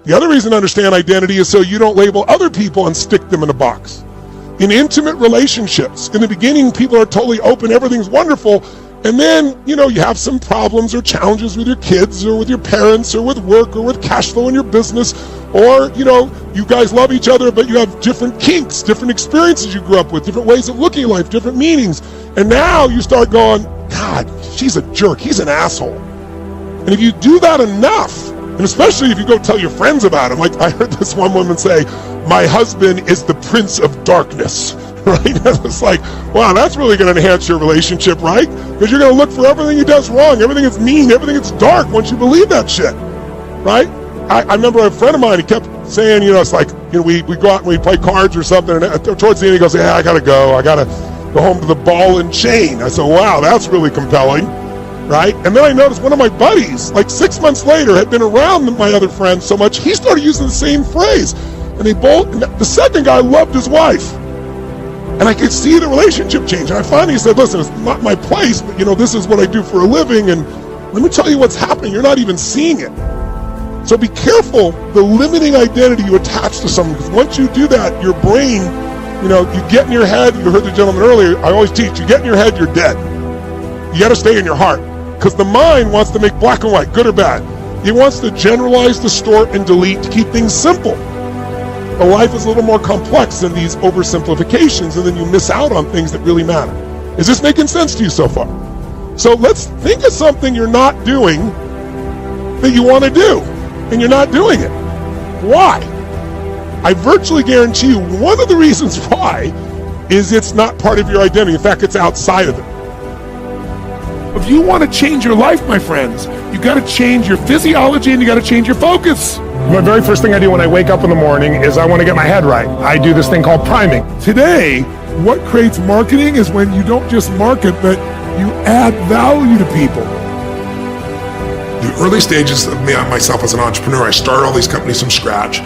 The other reason to understand identity is so you don't label other people and stick them in a box. In intimate relationships, in the beginning, people are totally open, everything's wonderful, and then, you have some problems or challenges with your kids or with your parents or with work or with cash flow in your business, or, you guys love each other, but you have different kinks, different experiences you grew up with, different ways of looking at life, different meanings. And now you start going, God, she's a jerk, he's an asshole. And if you do that enough, and especially if you go tell your friends about him, like I heard this one woman say, my husband is the prince of darkness, right? It's like, wow, that's really going to enhance your relationship, right? Because you're going to look for everything he does wrong, everything that's mean, everything that's dark once you believe that shit, right? I remember a friend of mine, he kept saying, it's like, we go out and we play cards or something, and towards the end he goes, yeah, I got to go home to the ball and chain. I said, wow, that's really compelling. Right? And then I noticed one of my buddies, like 6 months later, had been around my other friends so much, he started using the same phrase. And the second guy loved his wife. And I could see the relationship change. And I finally said, listen, it's not my place, but this is what I do for a living. And let me tell you what's happening. You're not even seeing it. So be careful the limiting identity you attach to someone, because once you do that, your brain, you get in your head. You heard the gentleman earlier, I always teach, you get in your head, you're dead. You got to stay in your heart. Because the mind wants to make black and white, good or bad. It wants to generalize, distort, and delete to keep things simple. But life is a little more complex than these oversimplifications, and then you miss out on things that really matter. Is this making sense to you so far? So let's think of something you're not doing that you want to do, and you're not doing it. Why? I virtually guarantee you one of the reasons why is it's not part of your identity. In fact, it's outside of it. If you want to change your life, my friends, you got to change your physiology and you got to change your focus. My very first thing I do when I wake up in the morning is I want to get my head right. I do this thing called priming. Today, what creates marketing is when you don't just market, but you add value to people. The early stages of myself as an entrepreneur, I started all these companies from scratch.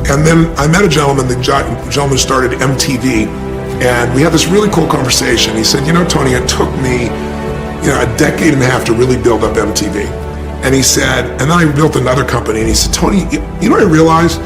And then I met a gentleman, the gentleman who started MTV, and we had this really cool conversation. He said, Tony, it took me a decade and a half to really build up MTV. And he said, and then I built another company, and he said, Tony, you know what I realized?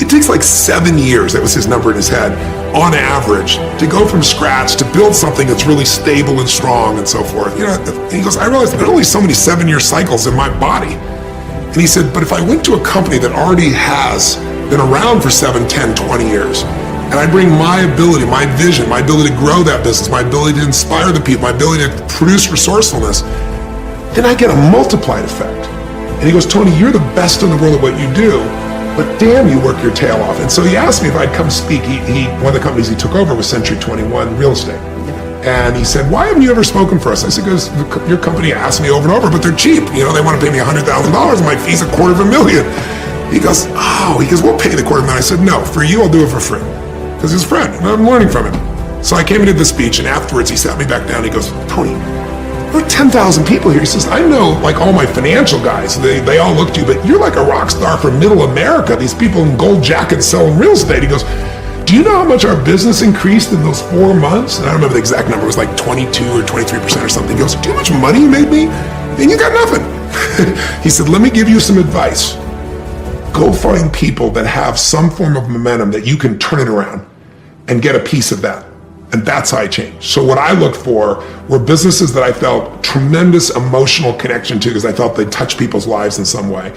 It takes like 7 years, that was his number in his head, on average, to go from scratch to build something that's really stable and strong and so forth. And he goes, I realized there are only so many 7-year cycles in my body. And he said, but if I went to a company that already has been around for 7, 10, 20 years, and I bring my ability, my vision, my ability to grow that business, my ability to inspire the people, my ability to produce resourcefulness, then I get a multiplied effect. And he goes, Tony, you're the best in the world at what you do, but damn, you work your tail off. And so he asked me if I'd come speak. One of the companies he took over was Century 21 Real Estate. And he said, why haven't you ever spoken for us? I said, because your company asked me over and over, but they're cheap. They want to pay me $100,000 and my fee's $250,000. He goes, we'll pay the $250,000. I said, no, for you, I'll do it for free. Because he's a friend, and I'm learning from him. So I came and did the speech, and afterwards he sat me back down. He goes, Tony, there are 10,000 people here. He says, I know like all my financial guys, they all look to you, but you're like a rock star for middle America. These people in gold jackets selling real estate. He goes, do you know how much our business increased in those 4 months? And I don't remember the exact number. It was like 22 or 23% or something. He goes, do you know how much money you made me? And you got nothing. He said, let me give you some advice. Go find people that have some form of momentum that you can turn it around and get a piece of that. And that's how I changed. So what I looked for were businesses that I felt tremendous emotional connection to because I felt they'd touch people's lives in some way.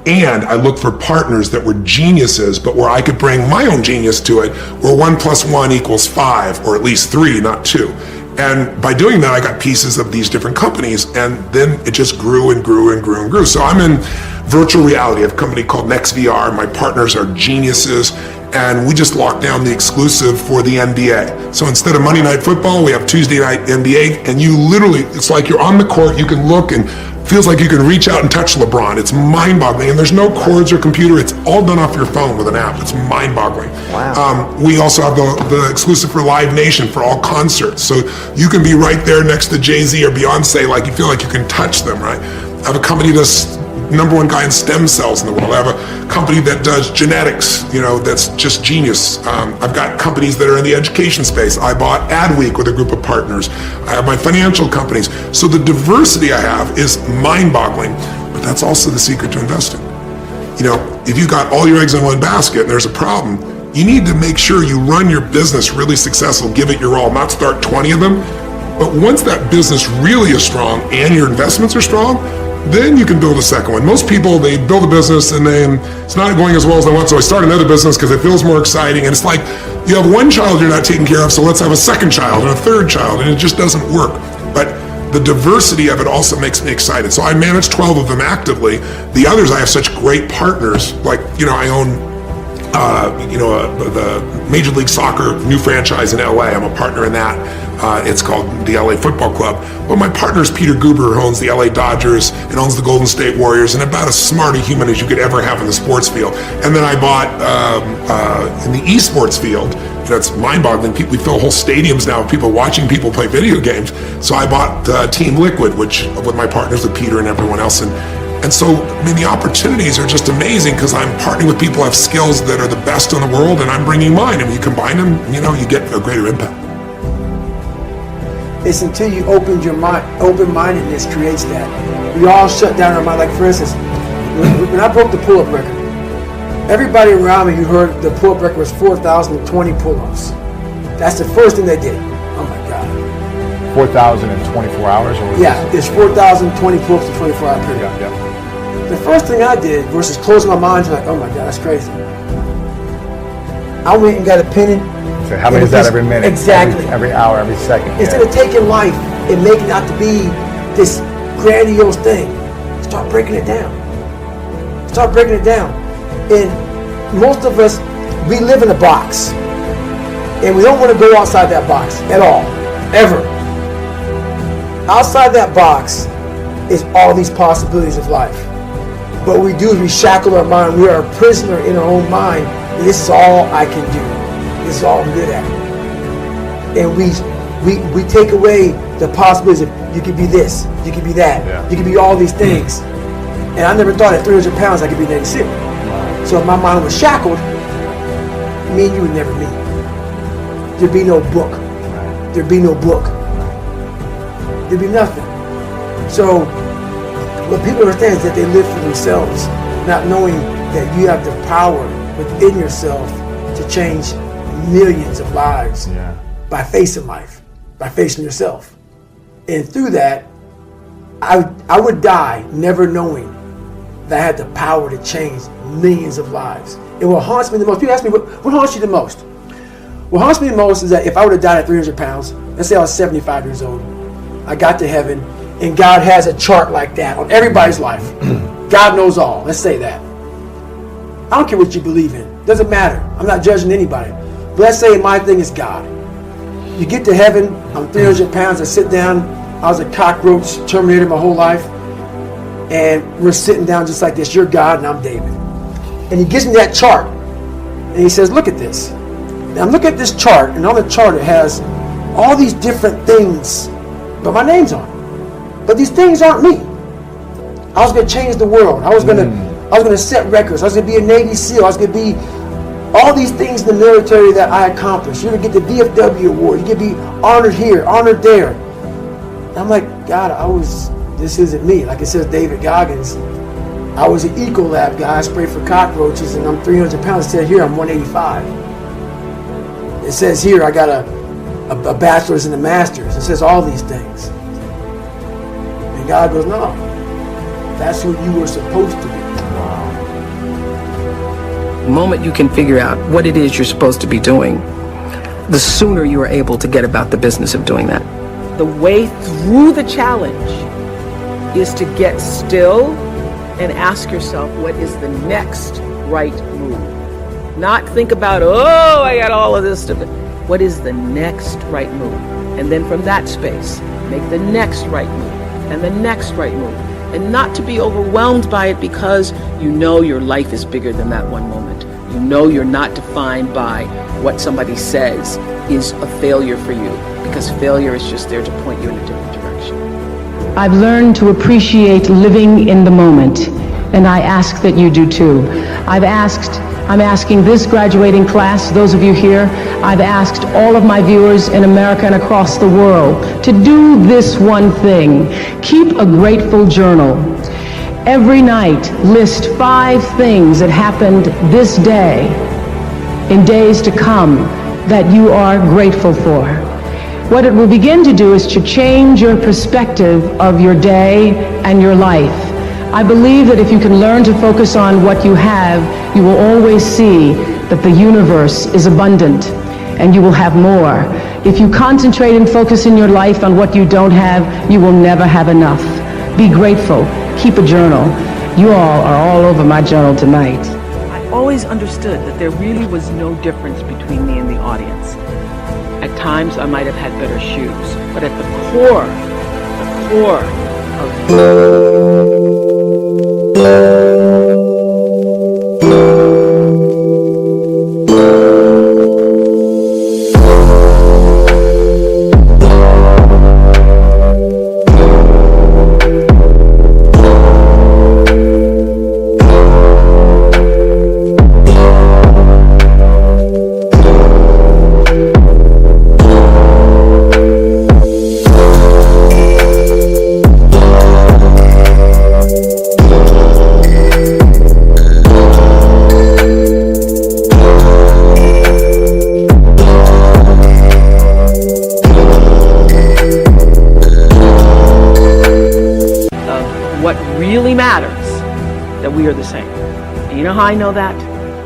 And I looked for partners that were geniuses, but where I could bring my own genius to it, where 1 + 1 = 5, or at least 3, not 2. And by doing that, I got pieces of these different companies, and then it just grew and grew and grew and grew. So I'm in virtual reality. I have a company called NextVR. My partners are geniuses, and we just locked down the exclusive for the NBA. So instead of Monday Night Football, we have Tuesday Night NBA, and you literally, it's like you're on the court, you can look and feels like you can reach out and touch LeBron. It's mind-boggling, and there's no cords or computer. It's all done off your phone with an app. It's mind-boggling. Wow. We also have the exclusive for Live Nation for all concerts. So you can be right there next to Jay-Z or Beyonce, like you feel like you can touch them, right? I have a company that's #1 guy in stem cells in the world. I have a company that does genetics, that's just genius. I've got companies that are in the education space. I bought Adweek with a group of partners. I have my financial companies. So the diversity I have is mind-boggling, but that's also the secret to investing. if you got all your eggs in one basket and there's a problem, you need to make sure you run your business really successful, give it your all, not start 20 of them. But once that business really is strong and your investments are strong, then you can build a second one. Most people, they build a business and then it's not going as well as they want, so I start another business because it feels more exciting. And it's like you have one child you're not taking care of, so let's have a second child and a third child, and it just doesn't work. But the diversity of it also makes me excited. So I manage 12 of them actively. The others, I have such great partners. Like, I own the Major League Soccer new franchise in LA. I'm a partner in that. It's called the LA Football Club. Well, my partner is Peter Guber, who owns the LA Dodgers and owns the Golden State Warriors, and about as smart a human as you could ever have in the sports field. And then I bought in the esports field. That's mind-boggling. We fill whole stadiums now of people watching people play video games. So I bought Team Liquid, which with my partners, with Peter and everyone else. And so, the opportunities are just amazing because I'm partnering with people who have skills that are the best in the world, and I'm bringing mine. And when you combine them, you get a greater impact. It's until you open your mind, open-mindedness creates that. We all shut down our mind. Like, for instance, when I broke the pull-up record, everybody around me who heard the pull-up record was 4,020 pull-ups. That's the first thing they did. Oh my God. 4,000 in 24 hours? Or it's 4,020 pull-ups in a 24-hour period. Yeah. The first thing I did versus closing my mind to like, oh my God, that's crazy. I went and got a pen and so how many is that every minute? Exactly. Every hour, every second. Instead of taking life and making it out to be this grandiose thing, start breaking it down. Start breaking it down. And most of us, we live in a box. And we don't want to go outside that box at all. Ever. Outside that box is all these possibilities of life. What we do is we shackle our mind. We are a prisoner in our own mind. And this is all I can do. This is all I'm good at. And we take away the possibilities of you could be this, you could be that, you could be all these things. And I never thought at 300 pounds I could be Navy SEAL. So if my mind was shackled, me and you would never meet. There'd be no book. There'd be no book. There'd be nothing. So what people understand is that they live for themselves, not knowing that you have the power within yourself to change millions of lives by facing life, by facing yourself. And through that, I would die never knowing that I had the power to change millions of lives. And what haunts me the most, people ask me, what haunts you the most? What haunts me the most is that if I would have died at 300 pounds, let's say I was 75 years old, I got to heaven, and God has a chart like that on everybody's life. God knows all, let's say that. I don't care what you believe in, doesn't matter. I'm not judging anybody. But let's say my thing is God. You get to heaven, I'm 300 pounds, I sit down, I was a cockroach terminator my whole life, and we're sitting down just like this, you're God and I'm David. And he gives me that chart, and he says, look at this. Now look at this chart, and on the chart it has all these different things, but my name's on it. But these things aren't me. I was going to change the world. I was going to set records. I was going to be a Navy SEAL. I was going to be all these things in the military that I accomplished. You're going to get the VFW award. You're going to be honored here, honored there. And I'm like, God, this isn't me. Like it says David Goggins, I was an Ecolab guy. I sprayed for cockroaches, and I'm 300 pounds. It said here I'm 185. It says here I got a bachelor's and a master's. It says all these things. And God goes, no, that's who you were supposed to be. The moment you can figure out what it is you're supposed to be doing, the sooner you are able to get about the business of doing that. The way through the challenge is to get still and ask yourself, what is the next right move? Not think about, oh, I got all of this stuff. What is the next right move? And then from that space, make the next right move and the next right move. And not to be overwhelmed by it, because you know your life is bigger than that one moment. You know you're not defined by what somebody says is a failure for you, because failure is just there to point you in a different direction. I've learned to appreciate living in the moment, and I ask that you do too. I'm asking this graduating class, those of you here, I've asked all of my viewers in America and across the world to do this one thing. Keep a grateful journal. Every night, list 5 things that happened this day, in days to come, that you are grateful for. What it will begin to do is to change your perspective of your day and your life. I believe that if you can learn to focus on what you have, you will always see that the universe is abundant and you will have more. If you concentrate and focus in your life on what you don't have, you will never have enough. Be grateful. Keep a journal. You all are all over my journal tonight. I always understood that there really was no difference between me and the audience. At times I might have had better shoes, but at the core what really matters, that we are the same. And you know how I know that?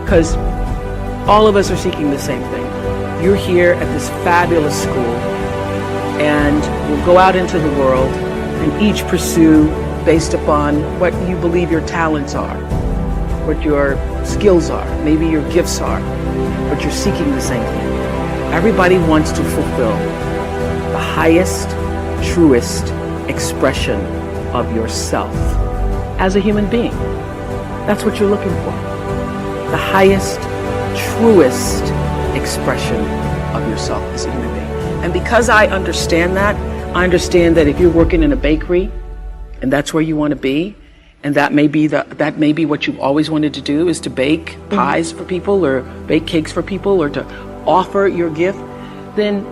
Because all of us are seeking the same thing. You're here at this fabulous school, and we'll go out into the world and each pursue based upon what you believe your talents are, what your skills are, maybe your gifts are, but you're seeking the same thing. Everybody wants to fulfill the highest, truest expression of yourself as a human being. That's what you're looking for. The highest, truest expression of yourself as a human being. And because I understand that if you're working in a bakery and that's where you want to be, and that may be what you've always wanted to do, is to bake pies for people or bake cakes for people or to offer your gift, then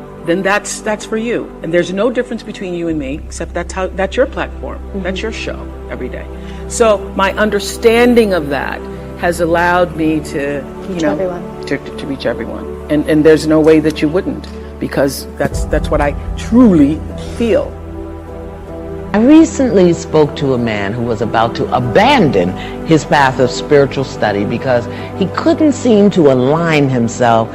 that's for you. And there's no difference between you and me, except that's your platform. That's your show every day. So my understanding of that has allowed me to, to reach everyone. And there's no way that you wouldn't, because that's what I truly feel. I recently spoke to a man who was about to abandon his path of spiritual study because he couldn't seem to align himself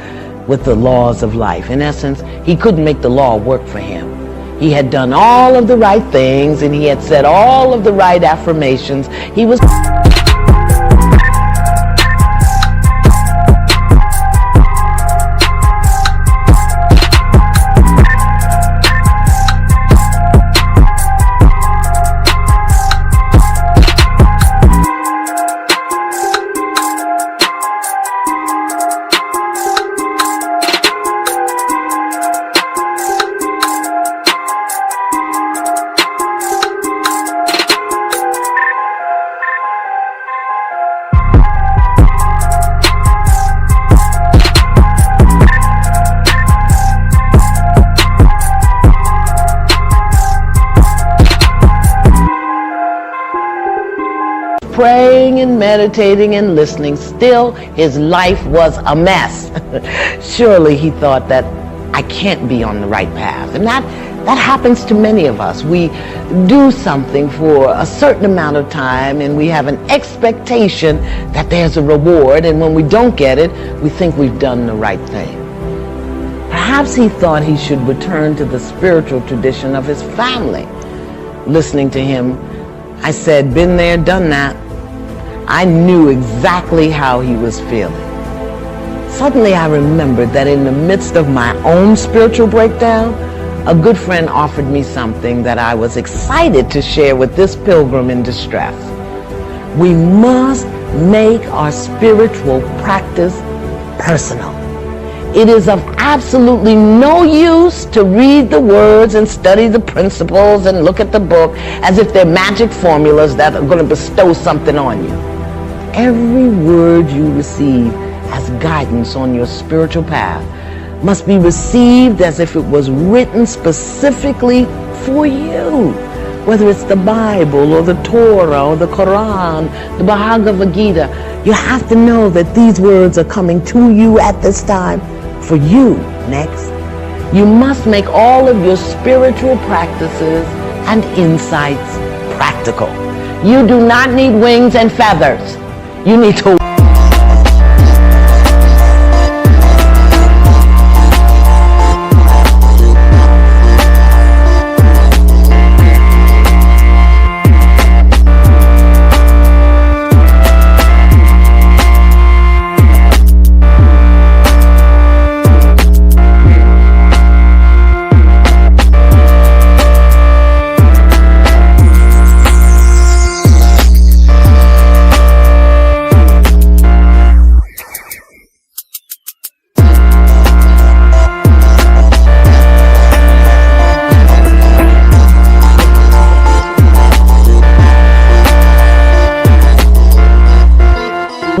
with the laws of life. In essence, he couldn't make the law work for him. He had done all of the right things and he had said all of the right affirmations. He was praying and meditating and listening. Still, his life was a mess. Surely he thought that I can't be on the right path. And that happens to many of us. We do something for a certain amount of time and we have an expectation that there's a reward, and when we don't get it, we think we've done the right thing. Perhaps he thought he should return to the spiritual tradition of his family. Listening to him, I said, been there, done that. I knew exactly how he was feeling. Suddenly I remembered that in the midst of my own spiritual breakdown, a good friend offered me something that I was excited to share with this pilgrim in distress. We must make our spiritual practice personal. It is of absolutely no use to read the words and study the principles and look at the book as if they're magic formulas that are going to bestow something on you. Every word you receive as guidance on your spiritual path must be received as if it was written specifically for you. whether it's the Bible or the Torah or the Quran, the Bhagavad Gita. You have to know that these words are coming to you at this time for you. Next, you must make all of your spiritual practices and insights practical. You do not need wings and feathers. You need to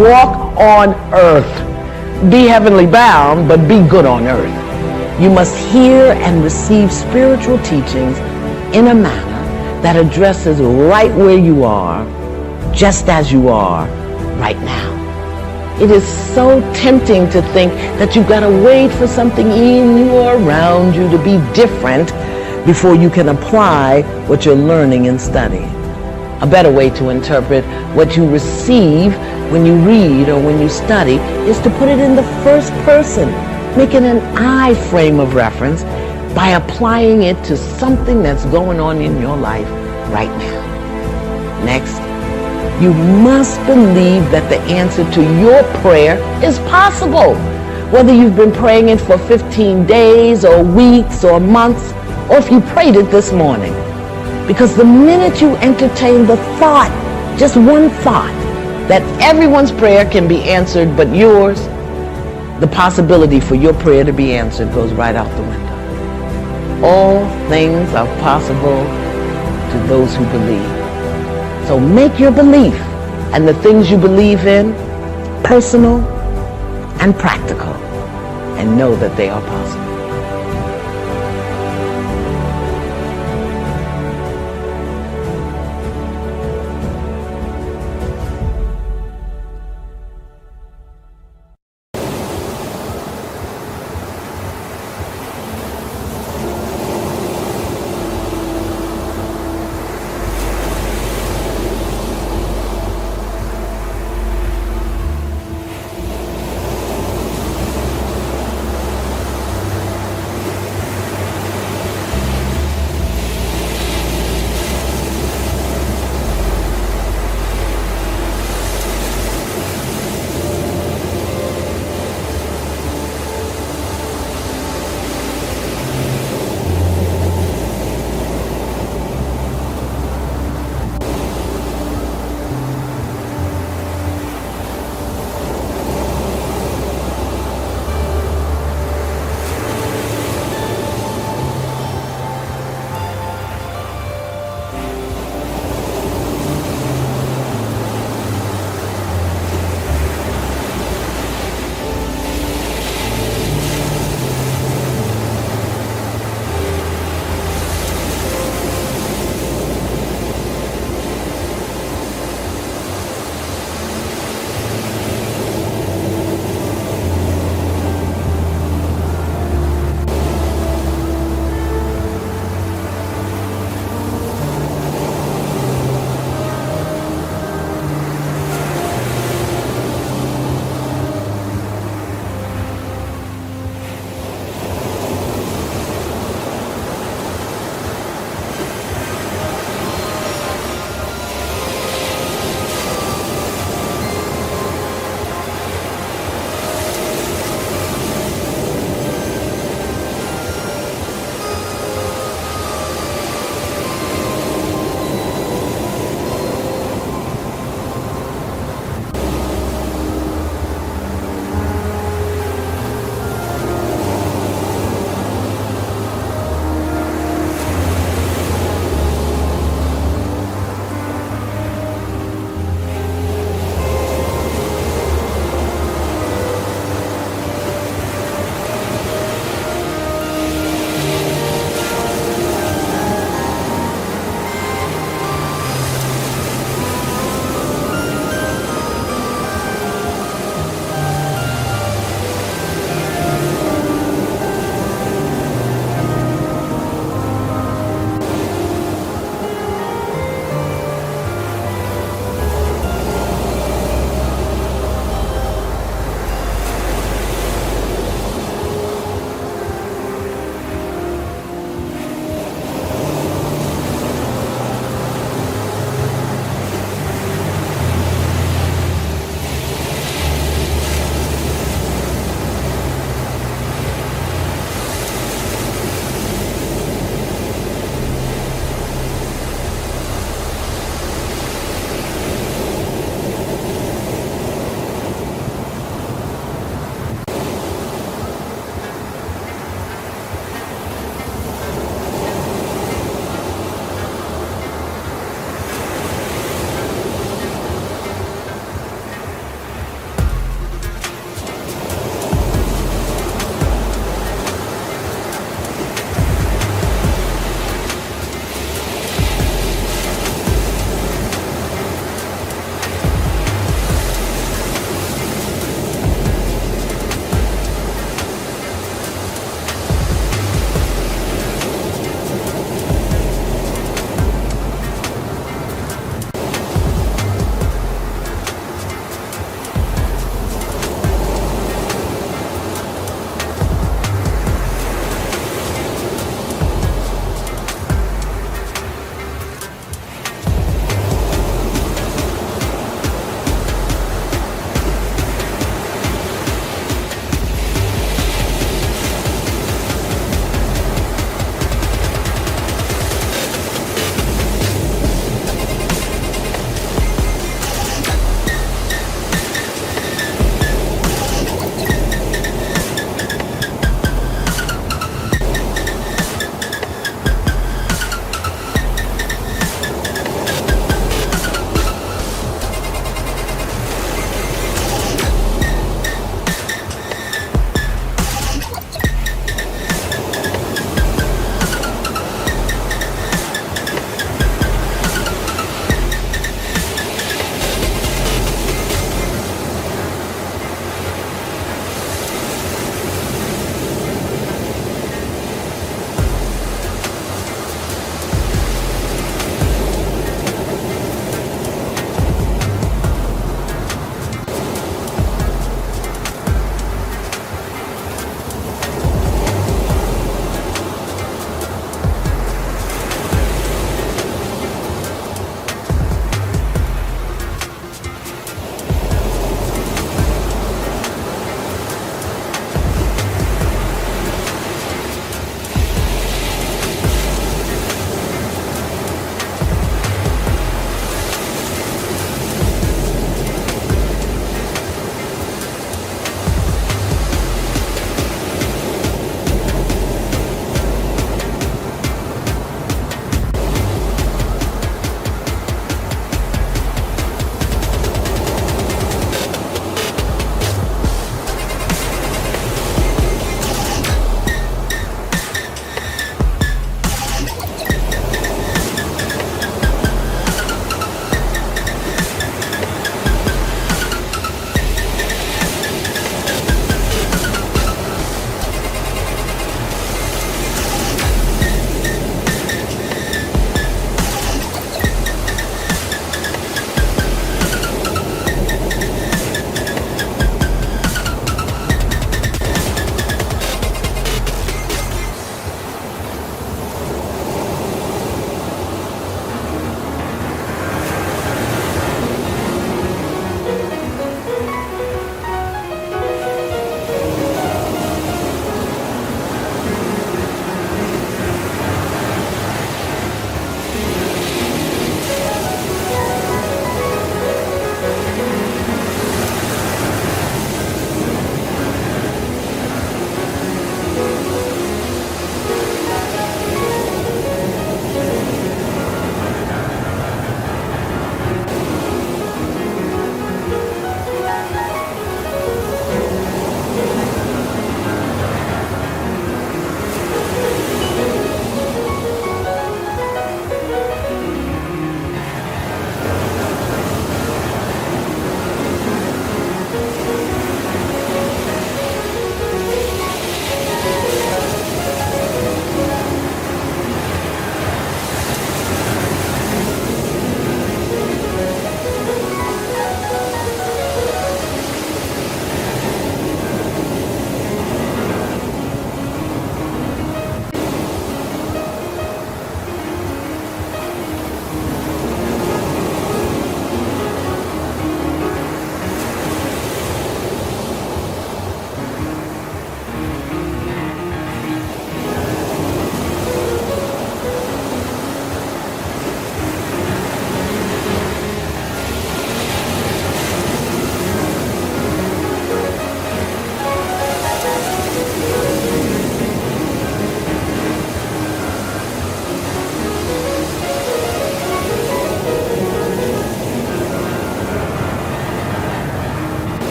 walk on earth. Be heavenly bound, but be good on earth. You must hear and receive spiritual teachings in a manner that addresses right where you are, just as you are right now. It is so tempting to think that you've got to wait for something in you or around you to be different before you can apply what you're learning and studying. A better way to interpret what you receive when you read or when you study is to put it in the first person, making an I frame of reference by applying it to something that's going on in your life right now. Next, you must believe that the answer to your prayer is possible, whether you've been praying it for 15 days or weeks or months, or if you prayed it this morning. Because the minute you entertain the thought, just one thought, that everyone's prayer can be answered but yours, the possibility for your prayer to be answered goes right out the window. All things are possible to those who believe. So make your belief and the things you believe in personal and practical, and know that they are possible.